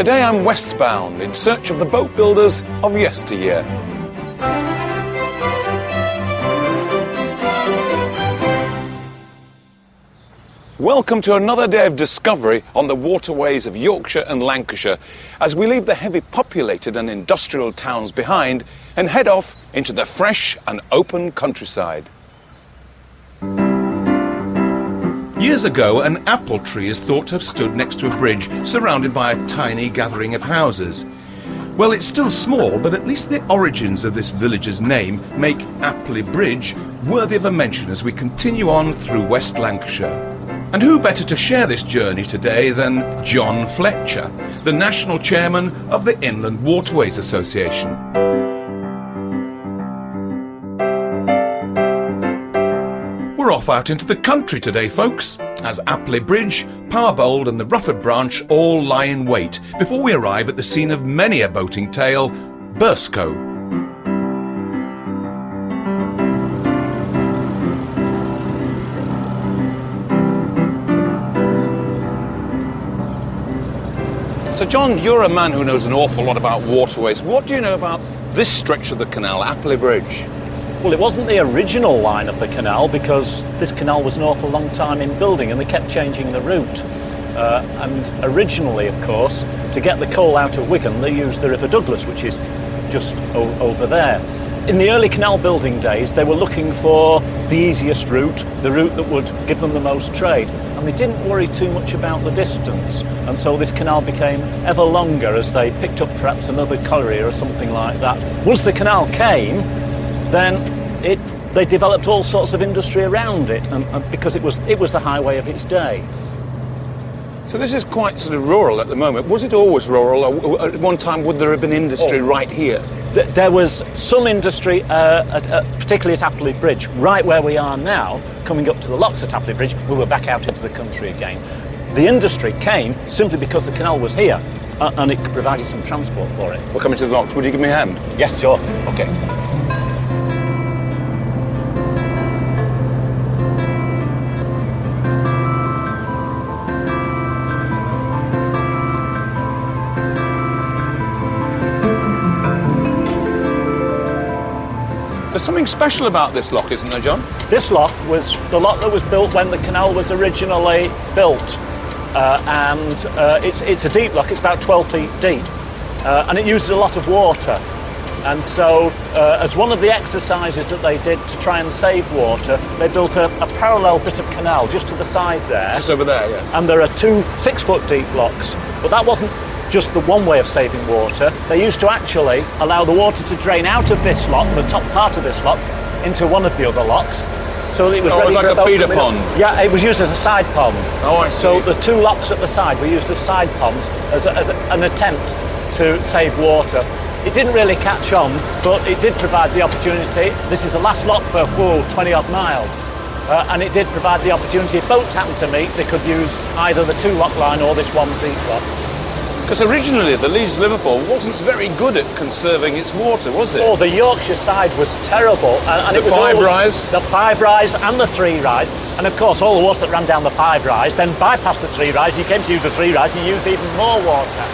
Today I'm westbound in search of the boat builders of yesteryear. Welcome to another day of discovery on the waterways of Yorkshire and Lancashire as we leave the heavy populated and industrial towns behind and head off into the fresh and open countryside. Years ago, an apple tree is thought to have stood next to a bridge surrounded by a tiny gathering of houses. Well, it's still small, but at least the origins of this village's name make Appley Bridge worthy of a mention as we continue on through West Lancashire. And who better to share this journey today than John Fletcher, the national chairman of the Inland Waterways Association. We're off out into the country today, folks, as Appley Bridge, Parbold and the Rufford branch all lie in wait before we arrive at the scene of many a boating tale, Burscough. So John, you're a man who knows an awful lot about waterways. What do you know about this stretch of the canal, Appley Bridge? Well, it wasn't the original line of the canal because this canal was an awful long time in building and they kept changing the route. And originally, of course, to get the coal out of Wigan, they used the River Douglas, which is just over there. In the early canal building days, they were looking for the easiest route, the route that would give them the most trade. And they didn't worry too much about the distance. And so this canal became ever longer as they picked up perhaps another colliery or something like that. Once the canal came, then they developed all sorts of industry around it, and because it was the highway of its day. So this is quite sort of rural at the moment. Was it always rural, or at one time would there have been industry right here? There was some industry, particularly at Appley Bridge, right where we are now, coming up to the locks at Appley Bridge. We were back out into the country again. The industry came simply because the canal was here, and it provided some transport for it. We're coming to the locks. Would you give me a hand? Yes, sure. OK. There's something special about this lock, isn't there, John? This lock was the lock that was built when the canal was originally built. It's a deep lock, it's about 12 feet deep. And it uses a lot of water. And so, as one of the exercises that they did to try and save water, they built a parallel bit of canal just to the side there. Just over there, yes. And there are 2 6-foot deep locks. But that wasn't just the one way of saving water. They used to actually allow the water to drain out of this lock, the top part of this lock, into one of the other locks. So that it was ready like for a feeder pond? Yeah, it was used as a side pond. Oh, I see. So the 2 locks at the side were used as side ponds as an attempt to save water. It didn't really catch on, but it did provide the opportunity. This is the last lock for 20-odd miles. And it did provide the opportunity, if boats happened to meet, they could use either the 2 lock line or this 1 deep lock. Because originally the Leeds-Liverpool wasn't very good at conserving its water, was it? Oh, the Yorkshire side was terrible. And it was 5-rise? The 5-rise and the 3-rise. And of course, all the water that ran down the 5-rise then bypassed the 3-rise. You came to use the 3-rise, you used even more water.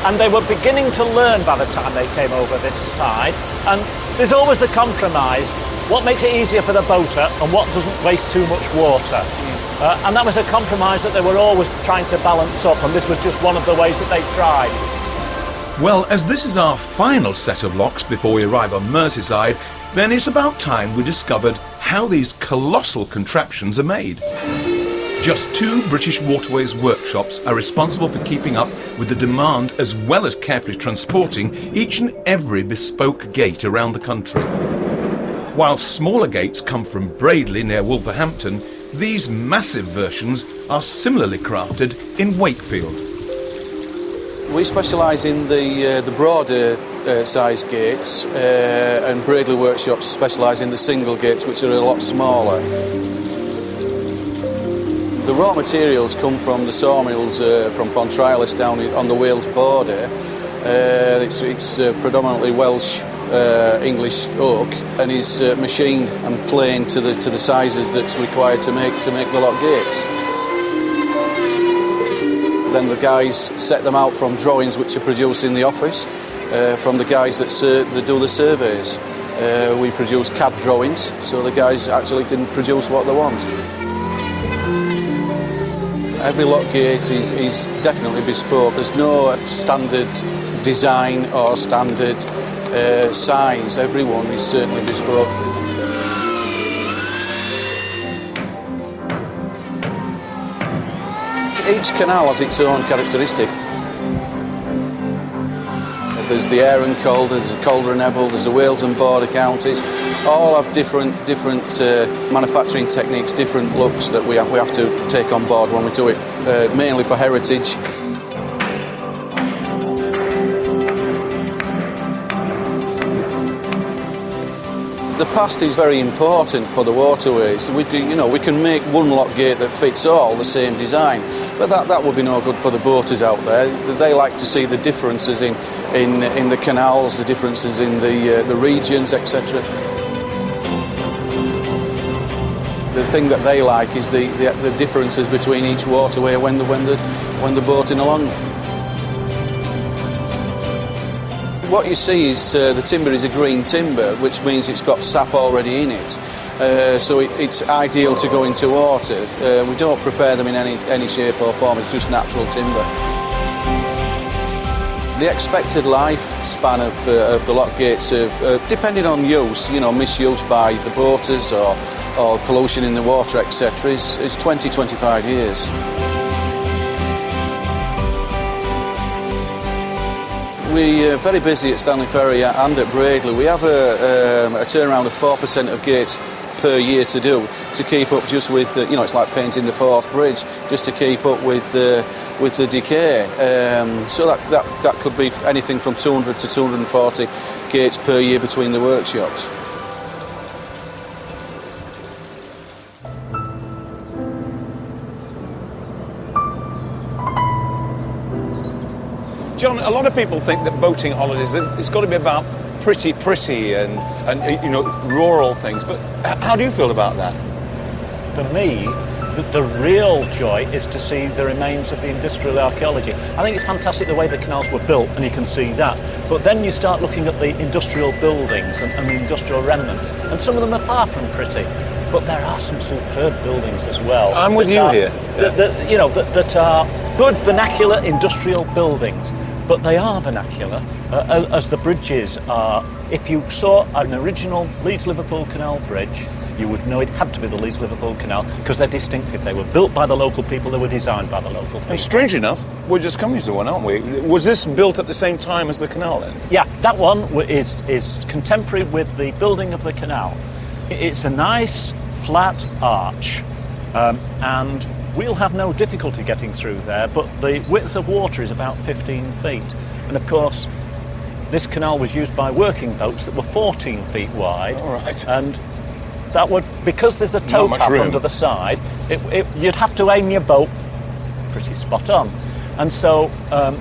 And they were beginning to learn by the time they came over this side. And there's always the compromise. What makes it easier for the boater and what doesn't waste too much water? And that was a compromise that they were always trying to balance up, and this was just one of the ways that they tried. Well, as this is our final set of locks before we arrive on Merseyside, then it's about time we discovered how these colossal contraptions are made. Just 2 British Waterways workshops are responsible for keeping up with the demand as well as carefully transporting each and every bespoke gate around the country. While smaller gates come from Braidley near Wolverhampton, these massive versions are similarly crafted in Wakefield. We specialise in the broader size gates, and Braidley workshops specialise in the single gates, which are a lot smaller. The raw materials come from the sawmills from Pontrialis down on the Wales border. It's predominantly Welsh English oak, and is machined and planed to the sizes that's required to make the lock gates. Then the guys set them out from drawings which are produced in the office, from the guys that do the surveys. We produce CAD drawings, so the guys actually can produce what they want. Every lock gate is definitely bespoke. There's no standard design or standard size. Everyone is certainly bespoke. Each canal has its own characteristic. There's the Aire and Calder, there's the Calder and Ebble, there's the Wales and Border counties. All have different manufacturing techniques, different looks that we have to take on board when we do it, mainly for heritage. The past is very important for the waterways. We can make one lock gate that fits all the same design, but that would be no good for the boaters out there. They like to see the differences in the canals, the differences in the regions, etc. The thing that they like is the differences between each waterway when they're boating along. What you see is the timber is a green timber, which means it's got sap already in it. So it's ideal to go into water. We don't prepare them in any shape or form, it's just natural timber. The expected lifespan of the lock gates, depending on use, misuse by the boaters or pollution in the water, etc., is 20-25 years. We're very busy at Stanley Ferry and at Bradley. We have a turnaround of 4% of gates per year to do, to keep up just with, it's like painting the fourth bridge, just to keep up with the decay. So that could be anything from 200 to 240 gates per year between the workshops. John, a lot of people think that boating holidays, it's got to be about pretty and rural things, but how do you feel about that? For me, the real joy is to see the remains of the industrial archaeology. I think it's fantastic the way the canals were built, and you can see that. But then you start looking at the industrial buildings and the industrial remnants, and some of them are far from pretty. But there are some superb buildings as well. I'm with you here. That are good vernacular industrial buildings. But they are vernacular, as the bridges are. If you saw an original Leeds-Liverpool Canal bridge, you would know it had to be the Leeds-Liverpool Canal, because they're distinctive. They were built by the local people, they were designed by the local people. And strange enough, we're just coming to one, aren't we? Was this built at the same time as the canal then? Yeah, that one is contemporary with the building of the canal. It's a nice, flat arch, and we'll have no difficulty getting through there, but the width of water is about 15 feet. And of course, this canal was used by working boats that were 14 feet wide. All right. And that would, because there's the tow path under the side, you'd have to aim your boat pretty spot on. And so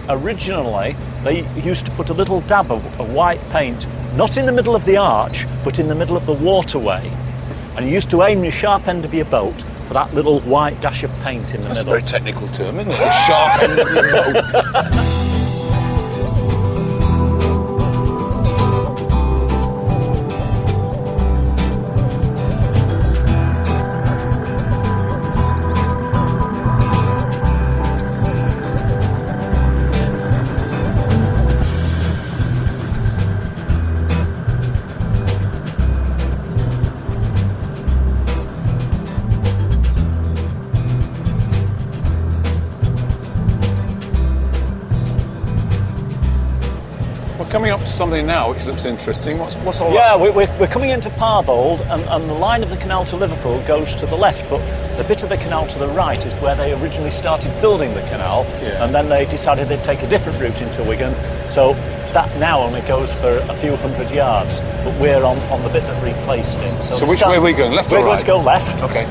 originally, they used to put a little dab of white paint, not in the middle of the arch, but in the middle of the waterway. And you used to aim your sharp end of your boat for that little white dash of paint in the middle. That's a very technical term, isn't it? The sharp end of your boat. Coming up to something now which looks interesting. What's all that? Yeah, we're coming into Parbold, and the line of the canal to Liverpool goes to the left, but the bit of the canal to the right is where they originally started building the canal, and then they decided they'd take a different route into Wigan, so that now only goes for a few hundred yards, but we're on the bit that replaced it. So which way are we going, left or right? We're going to go left. Okay.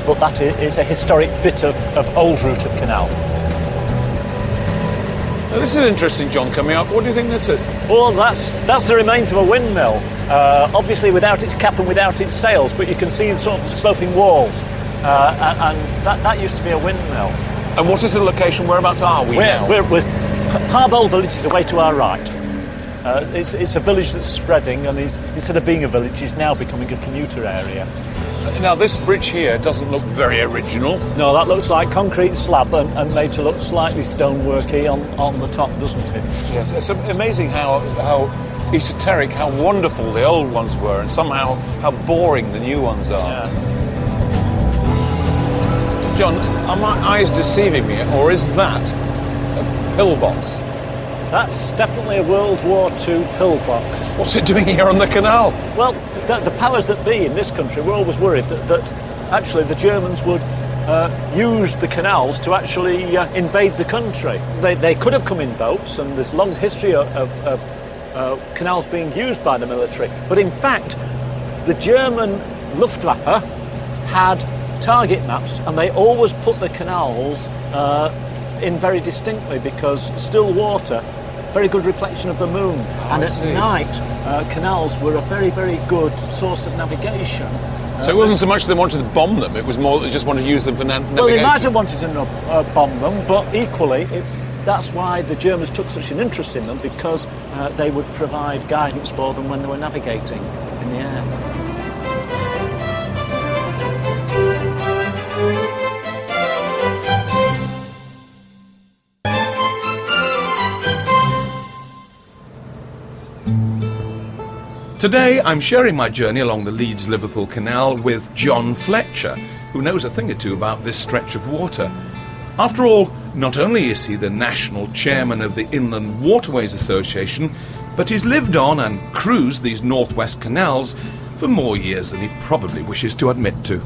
But that is a historic bit of old route of canal. Now, this is interesting, John, coming up. What do you think this is? Well, that's the remains of a windmill, obviously without its cap and without its sails, but you can see sort of sloping walls, and that used to be a windmill. And what is the location? Whereabouts are we now? We're Parbold village is away to our right. It's a village that's spreading, and instead of being a village, it's now becoming a commuter area. Now, this bridge here doesn't look very original. No, that looks like concrete slab and made to look slightly stoneworky on the top, doesn't it? Yes, it's amazing how esoteric, how wonderful the old ones were, and somehow how boring the new ones are. Yeah. John, are my eyes deceiving me, or is that a pillbox? That's definitely a World War II pillbox. What's it doing here on the canal? Well, the powers that be in this country were always worried that actually the Germans would use the canals to actually invade the country. They could have come in boats, and there's a long history of canals being used by the military. But in fact, the German Luftwaffe had target maps, and they always put the canals in very distinctly, because still water, very good reflection of the moon, and at night canals were a very, very good source of navigation. So it wasn't so much they wanted to bomb them, it was more they just wanted to use them for navigation. Well, they might have wanted to bomb them, but equally that's why the Germans took such an interest in them, because they would provide guidance for them when they were navigating in the air. Today, I'm sharing my journey along the Leeds-Liverpool Canal with John Fletcher, who knows a thing or two about this stretch of water. After all, not only is he the national chairman of the Inland Waterways Association, but he's lived on and cruised these northwest canals for more years than he probably wishes to admit to.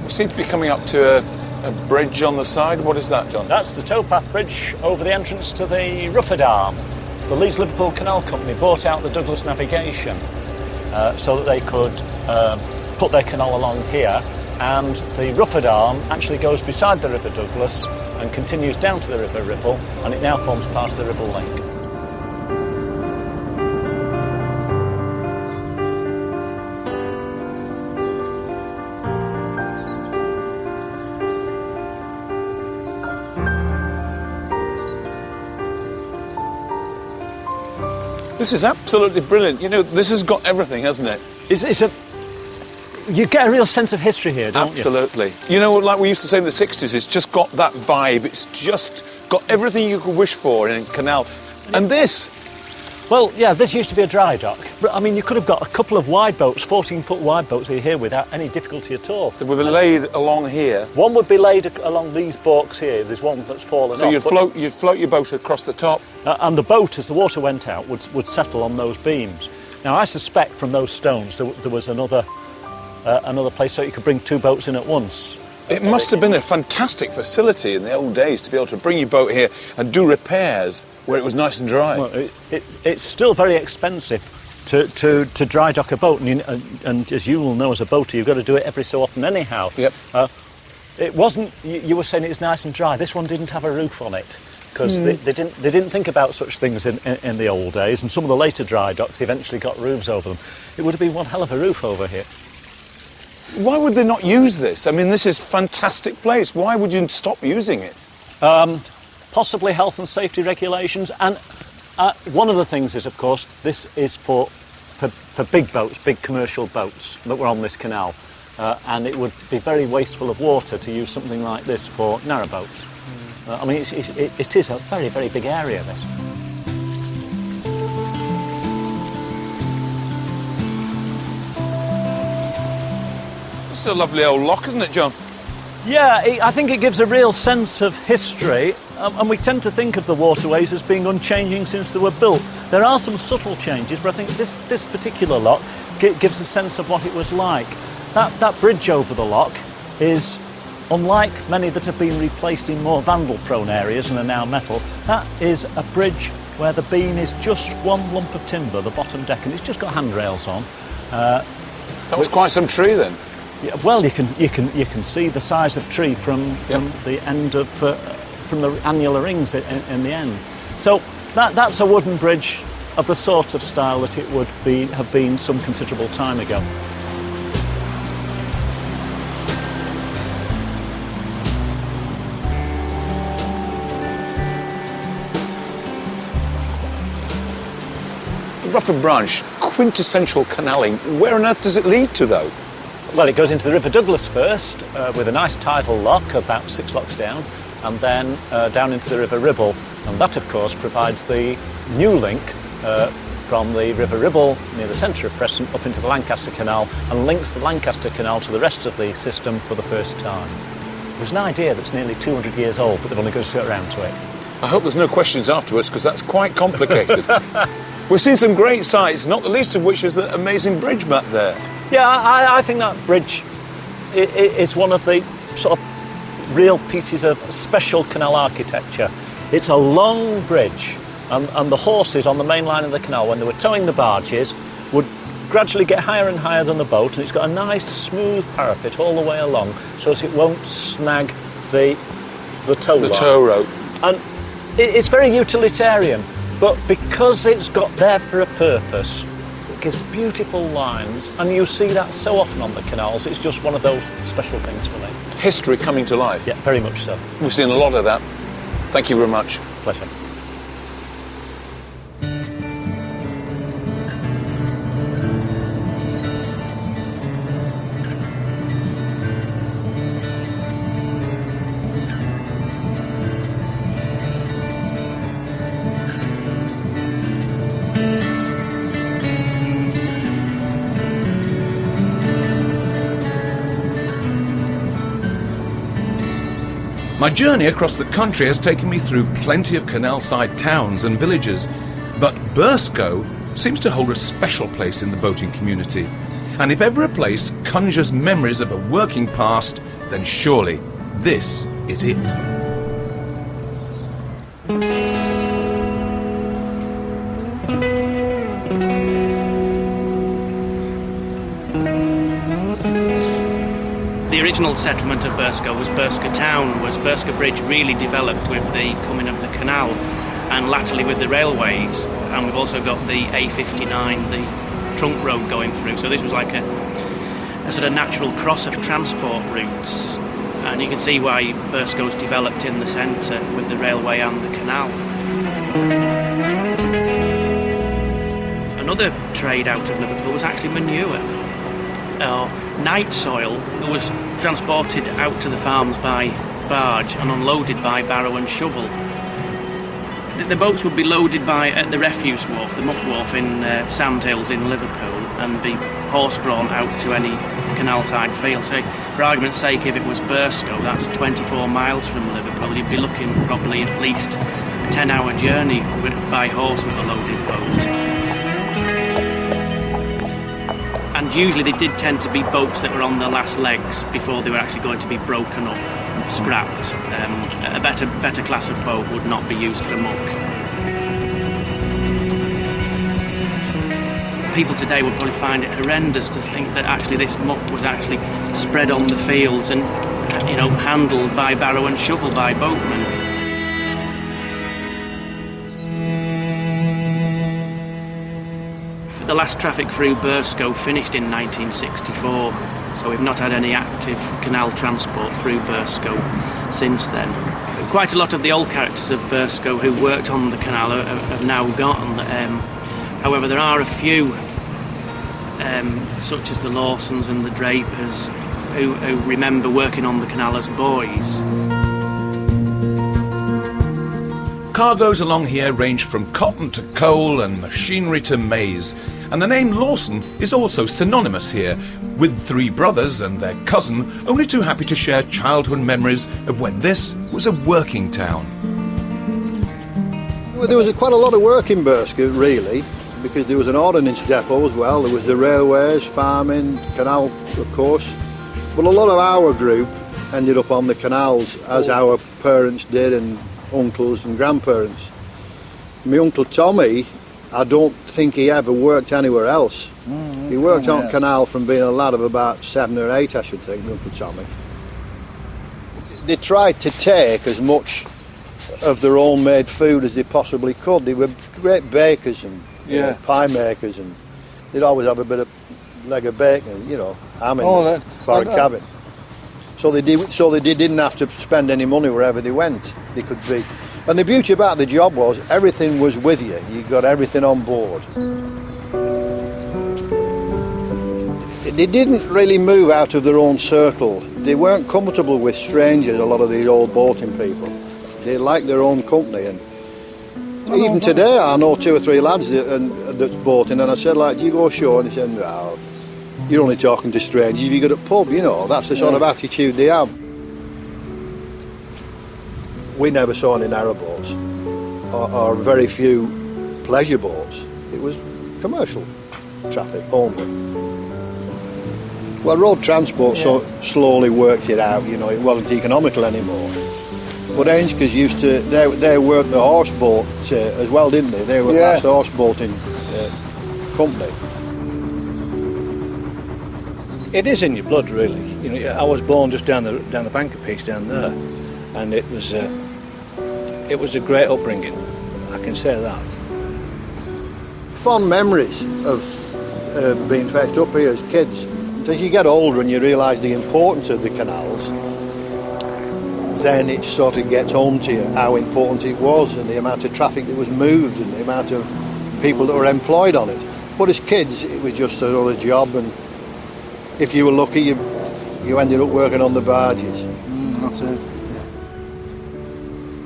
We seem to be coming up to a bridge on the side. What is that, John? That's the towpath bridge over the entrance to the Rufford Arm. The Leeds-Liverpool Canal Company bought out the Douglas Navigation so that they could put their canal along here, and the Rufford Arm actually goes beside the River Douglas and continues down to the River Ribble, and it now forms part of the Ribble Link. This is absolutely brilliant. You know, this has got everything, hasn't it? You get a real sense of history here, don't you? Absolutely. You know, like we used to say in the 60s, it's just got that vibe. It's just got everything you could wish for in a canal. And this... Well, yeah, this used to be a dry dock. But, I mean, you could have got a couple of wide boats, 14-foot wide boats here without any difficulty at all. They would be laid along here. One would be laid along these balks here. There's one that's fallen off. So you'd float your boat across the top. And the boat, as the water went out, would settle on those beams. Now, I suspect from those stones there was another place so you could bring two boats in at once. It must have been a fantastic facility in the old days to be able to bring your boat here and do repairs where it was nice and dry. Well, it's still very expensive to dry dock a boat, and as you will know as a boater, you've got to do it every so often anyhow. Yep. It wasn't. You were saying it's nice and dry. This one didn't have a roof on it, because they didn't think about such things in the old days, and some of the later dry docks eventually got roofs over them. It would have been one hell of a roof over here. Why would they not use this? I mean, this is a fantastic place. Why would you stop using it? Possibly health and safety regulations, and one of the things is, of course, this is for big boats, big commercial boats that were on this canal, and it would be very wasteful of water to use something like this for narrow boats. I mean, it is a very, very big area, this. It's a lovely old lock, isn't it, John? Yeah, I think it gives a real sense of history, and we tend to think of the waterways as being unchanging since they were built. There are some subtle changes, but I think this particular lock gives a sense of what it was like. That bridge over the lock is, unlike many that have been replaced in more vandal-prone areas and are now metal, that is a bridge where the beam is just one lump of timber, the bottom deck, and it's just got handrails on. That was quite some tree then. Yeah, well, you can see the size of tree from the end of from the annular rings in the end. So that's a wooden bridge of the sort of style that it would have been some considerable time ago. Rufford branch, quintessential canalling. Where on earth does it lead to, though? Well, it goes into the River Douglas first, with a nice tidal lock about 6 locks down, and then down into the River Ribble. And that, of course, provides the new link from the River Ribble near the centre of Preston up into the Lancaster Canal, and links the Lancaster Canal to the rest of the system for the first time. There's an idea that's nearly 200 years old, but they've only got to get around to it. I hope there's no questions afterwards, because that's quite complicated. We've seen some great sights, not the least of which is that amazing bridge back there. Yeah, I think that bridge is one of the sort of real pieces of special canal architecture. It's a long bridge, and the horses on the main line of the canal, when they were towing the barges, would gradually get higher and higher than the boat, and it's got a nice smooth parapet all the way along so that it won't snag the tow line. The tow rope. And it's very utilitarian, but because it's got there for a purpose, it gives beautiful lines, and you see that so often on the canals. It's just one of those special things for me. History coming to life. Yeah, very much so. We've seen a lot of that. Thank you very much. Pleasure. My journey across the country has taken me through plenty of canal-side towns and villages, but Burscough seems to hold a special place in the boating community. And if ever a place conjures memories of a working past, then surely this is it. The original settlement of Burscough was Burscough town, was Burscough Bridge really developed with the coming of the canal and latterly with the railways, and we've also got the A59, the trunk road going through, so this was like a sort of natural cross of transport routes, and you can see why Burscough's developed in the centre with the railway and the canal. Another trade out of Liverpool was actually manure. Night soil was transported out to the farms by barge and unloaded by barrow and shovel. The boats would be loaded at the refuse wharf, the muck wharf in Sandhills in Liverpool, and be horse-drawn out to any canal-side field. So, for argument's sake, if it was Burscough, that's 24 miles from Liverpool, you'd be looking probably at least a 10-hour journey by horse with a loaded boat. And usually they did tend to be boats that were on their last legs before they were actually going to be broken up and scrapped. A better class of boat would not be used for muck. People today would probably find it horrendous to think that actually this muck was actually spread on the fields and, handled by barrow and shovel by boatmen. The last traffic through Burscough finished in 1964, so we've not had any active canal transport through Burscough since then. Quite a lot of the old characters of Burscough who worked on the canal have now gone. However, there are a few, such as the Lawsons and the Drapers, who remember working on the canal as boys. Cargoes along here range from cotton to coal and machinery to maize, and the name Lawson is also synonymous here, with 3 brothers and their cousin only too happy to share childhood memories of when this was a working town. Well, there was quite a lot of work in Burscough, really, because there was an ordnance depot as well, there was the railways, farming, canal, of course, but a lot of our group ended up on the canals, as our parents did, and uncles and grandparents. My Uncle Tommy, I don't think he ever worked anywhere else. He worked on canal from being a lad of about 7 or 8, I should think, my Uncle Tommy. They tried to take as much of their own made food as they possibly could. They were great bakers and pie makers, and they'd always have a bit of leg of bacon, ham in for a cabin. So they didn't have to spend any money wherever they went. They could be And the beauty about the job was everything was with you. You got everything on board. They didn't really move out of their own circle. They weren't comfortable with strangers, a lot of these old boating people. They liked their own company. And even today, I know 2 or 3 lads that's boating, and I said, like, do you go ashore? And they said, no, you're only talking to strangers if you go to the pub, you know. That's the sort of attitude they have. We never saw any narrow boats or very few pleasure boats. It was commercial traffic only. Well, road transport so slowly worked it out, you know, it wasn't economical anymore. But Ainskers used to, they worked the horse boat as well, didn't they? They were that's the horse boating company. It is in your blood, really. You know, I was born just down the bank of Peace down there, and it was a great upbringing. I can say that. Fond memories of being fetched up here as kids. As you get older and you realise the importance of the canals, then it sort of gets home to you how important it was and the amount of traffic that was moved and the amount of people that were employed on it. But as kids, it was just another job, and if you were lucky, you ended up working on the barges. That's it.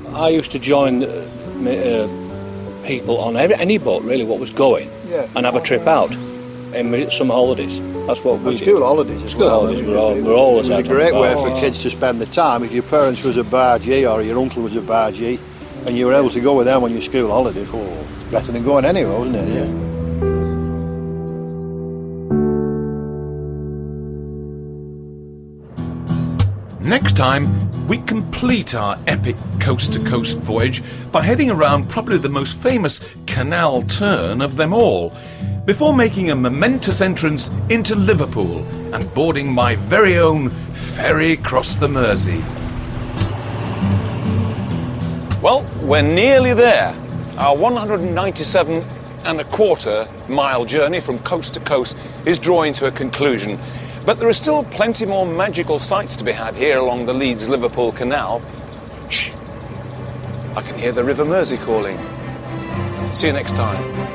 Yeah. I used to join people on any boat, really, what was going, and have a trip out in summer holidays. That's what we did. School holidays. School holidays, we're always out. It's a great way for kids to spend the time. If your parents was a bargee or your uncle was a bargee, and you were able to go with them on your school holidays, it's better than going anywhere, wasn't it? Yeah. Next time, we complete our epic coast-to-coast voyage by heading around probably the most famous canal turn of them all, before making a momentous entrance into Liverpool and boarding my very own ferry across the Mersey. Well, we're nearly there. Our 197.25-mile journey from coast to coast is drawing to a conclusion. But there are still plenty more magical sights to be had here along the Leeds-Liverpool Canal. Shh! I can hear the River Mersey calling. See you next time.